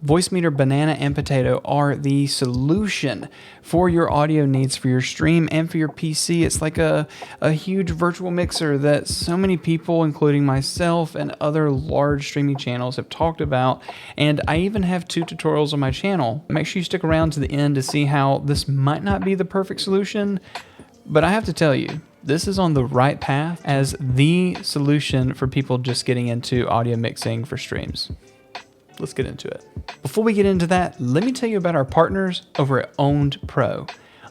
VoiceMeeter, Banana, and Potato are the solution for your audio needs for your stream and for your PC. It's like a huge virtual mixer that so many people, including myself and other large streaming channels, have talked about. And I even have 2 tutorials on my channel. Make sure you stick around to the end to see how this might not be the perfect solution, but I have to tell you, this is on the right path as the solution for people just getting into audio mixing for streams. Let's get into it. Before we get into that, let me tell you about our partners over at Owned Pro.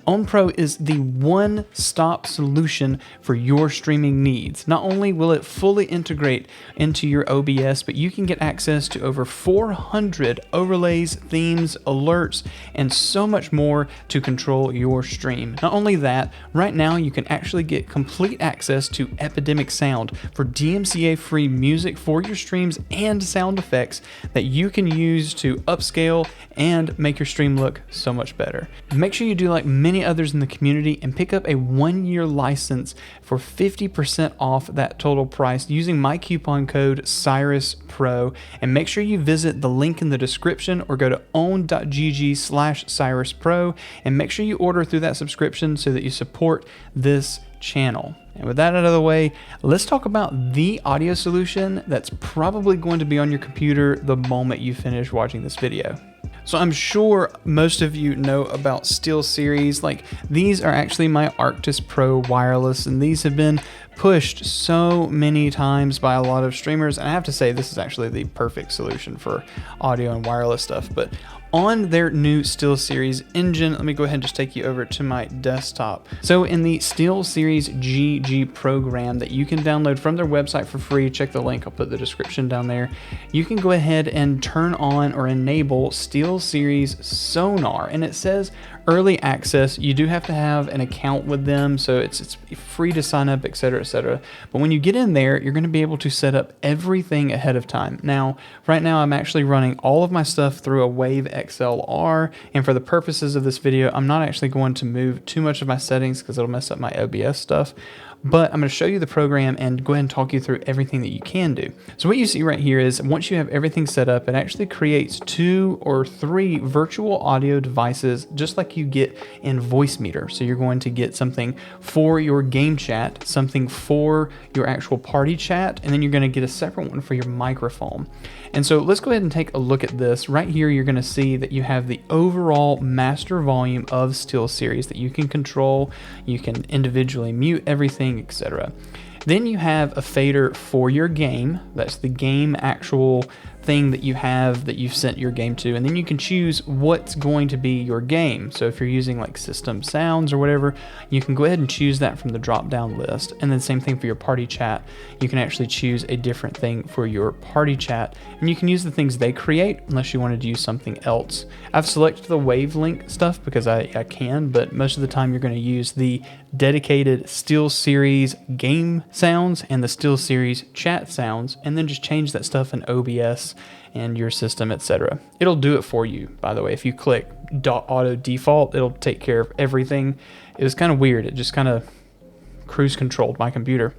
Owned Pro is the one-stop solution for your streaming needs. Not only will it fully integrate into your OBS, but you can get access to over 400 overlays, themes, alerts, and so much more to control your stream. Not only that, right now you can actually get complete access to Epidemic Sound for DMCA-free music for your streams and sound effects that you can use to upscale and make your stream look so much better. Make sure you do like many others in the community and pick up a 1-year license for 50% off that total price using my coupon code CyrusPro, and make sure you visit the link in the description or go to own.gg/CyrusPro and make sure you order through that subscription so that you support this channel. And with that out of the way, let's talk about the audio solution that's probably going to be on your computer the moment you finish watching this video. So I'm sure most of you know about SteelSeries. Like, these are actually my Arctis Pro wireless, and these have been pushed so many times by a lot of streamers. And I have to say, this is actually the perfect solution for audio and wireless stuff. But on their new SteelSeries engine, let me go ahead and just take you over to my desktop. So in the SteelSeries GG program that you can download from their website for free, check the link, I'll put the description down there. You can go ahead and turn on or enable SteelSeries Sonar, and it says early access. You do have to have an account with them, so it's free to sign up, etc., etc. But when you get in there, you're going to be able to set up everything ahead of time. Now, right now, I'm actually running all of my stuff through a Wave XLR, and for the purposes of this video, I'm not actually going to move too much of my settings because it'll mess up my OBS stuff. But I'm going to show you the program and go ahead and talk you through everything that you can do. So what you see right here is once you have everything set up, it actually creates 2 or 3 virtual audio devices just like you get in VoiceMeeter. So you're going to get something for your game chat, something for your actual party chat, and then you're going to get a separate one for your microphone. And so let's go ahead and take a look at this. Right here, you're going to see that you have the overall master volume of SteelSeries that you can control. You can individually mute everything, etc. Then you have a fader for your game. That's the game actual thing that you have that you've sent your game to, and then you can choose what's going to be your game. So if you're using like system sounds or whatever, you can go ahead and choose that from the drop down list. And then same thing for your party chat, you can actually choose a different thing for your party chat, and you can use the things they create unless you wanted to use something else. I've selected the wavelength stuff because I can, but most of the time you're going to use the dedicated SteelSeries game sounds and the SteelSeries chat sounds, and then just change that stuff in OBS and your system, etc. It'll do it for you, by the way. If you click auto default, it'll take care of everything. It was kind of weird. It just kind of cruise controlled my computer.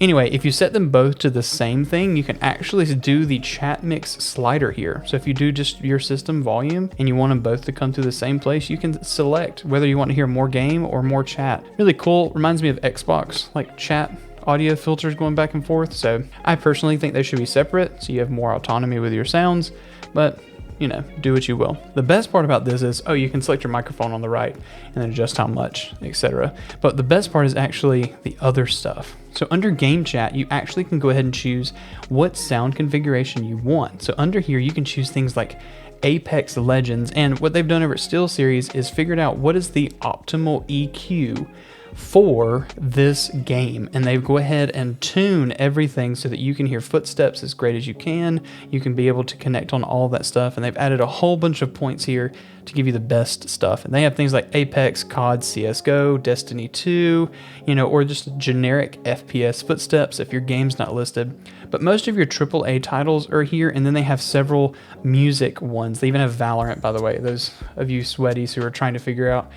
Anyway, if you set them both to the same thing, you can actually do the chat mix slider here. So if you do just your system volume and you want them both to come through the same place, you can select whether you want to hear more game or more chat. Really cool. Reminds me of Xbox, like chat audio filters going back and forth. So I personally think they should be separate so you have more autonomy with your sounds, but you know, do what you will. The best part about this is, you can select your microphone on the right and then adjust how much, etc. But the best part is actually the other stuff. So under game chat, you actually can go ahead and choose what sound configuration you want. So under here, you can choose things like Apex Legends, and what they've done over at SteelSeries is figured out what is the optimal EQ for this game, and they go ahead and tune everything so that you can hear footsteps as great as you can. You can be able to connect on all that stuff, and they've added a whole bunch of points here to give you the best stuff. And they have things like Apex, COD, CSGO, Destiny 2, or just generic FPS footsteps if your game's not listed. But most of your AAA titles are here, and then they have several music ones. They even have Valorant, by the way, those of you sweaties who are trying to figure out,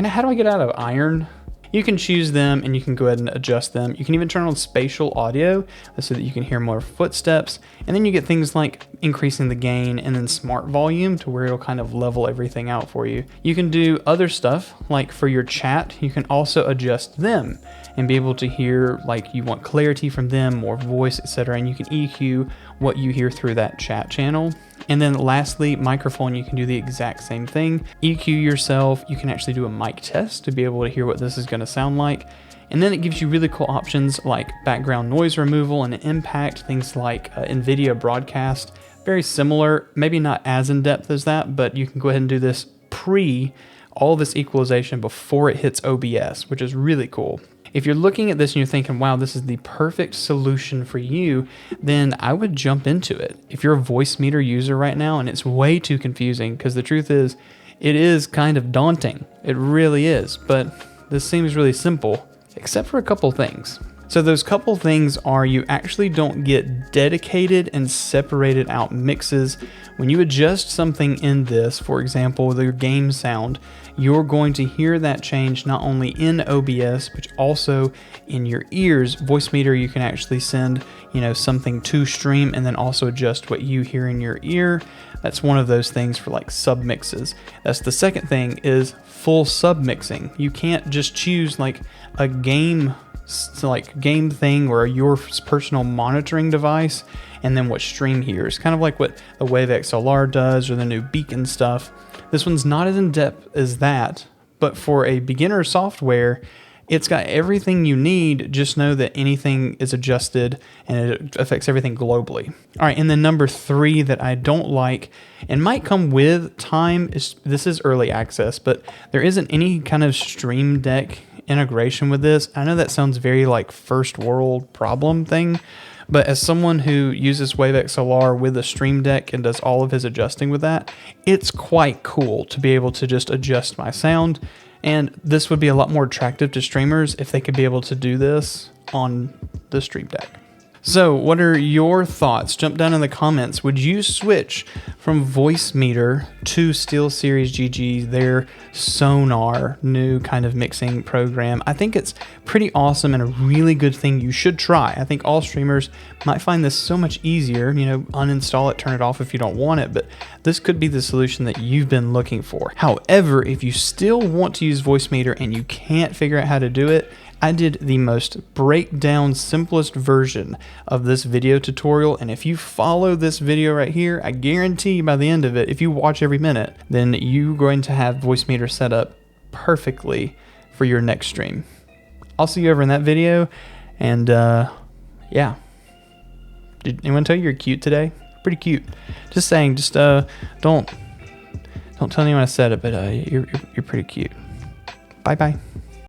how do I get out of Iron? You can choose them and you can go ahead and adjust them. You can even turn on spatial audio so that you can hear more footsteps. And then you get things like increasing the gain and then smart volume to where it'll kind of level everything out for you. You can do other stuff like for your chat, you can also adjust them and be able to hear like you want clarity from them, more voice, etc. And you can EQ what you hear through that chat channel. And then lastly, microphone, you can do the exact same thing. EQ yourself, you can actually do a mic test to be able to hear what this is going to sound like. And then it gives you really cool options like background noise removal and impact, things like NVIDIA broadcast. Very similar, maybe not as in depth as that, but you can go ahead and do this pre all this equalization before it hits OBS, which is really cool. If you're looking at this and you're thinking, wow, this is the perfect solution for you, then I would jump into it. If you're a VoiceMeeter user right now and it's way too confusing, because the truth is, it is kind of daunting. It really is, but this seems really simple, except for a couple things. So those couple things are you actually don't get dedicated and separated out mixes. When you adjust something in this, for example, your game sound, you're going to hear that change not only in OBS, but also in your ears. VoiceMeeter, you can actually send, something to stream and then also adjust what you hear in your ear. That's one of those things for like sub mixes. That's the second thing is full sub mixing. You can't just choose like a game thing or your personal monitoring device and then what stream hears, kind of like what the Wave XLR does or the new Beacon stuff. This one's not as in depth as that, but for a beginner software, it's got everything you need. Just know that anything is adjusted and it affects everything globally. All right, and then number 3 that I don't like and might come with time is this is early access, but there isn't any kind of Stream Deck integration with this. I know that sounds very like first world problem thing, but as someone who uses Wave XLR with a Stream Deck and does all of his adjusting with that, it's quite cool to be able to just adjust my sound. And this would be a lot more attractive to streamers if they could be able to do this on the Stream Deck. So what are your thoughts? Jump down in the comments. Would you switch from VoiceMeeter to SteelSeries GG, their Sonar new kind of mixing program? I think it's pretty awesome and a really good thing you should try. I think all streamers might find this so much easier. Uninstall it, turn it off if you don't want it, but this could be the solution that you've been looking for. However, if you still want to use VoiceMeeter and you can't figure out how to do it, I did the most breakdown, simplest version of this video tutorial, and if you follow this video right here, I guarantee by the end of it, if you watch every minute, then you're going to have VoiceMeeter set up perfectly for your next stream. I'll see you over in that video, and yeah. Did anyone tell you you're cute today? Pretty cute. Just saying, don't tell anyone I said it, but you're pretty cute. Bye-bye.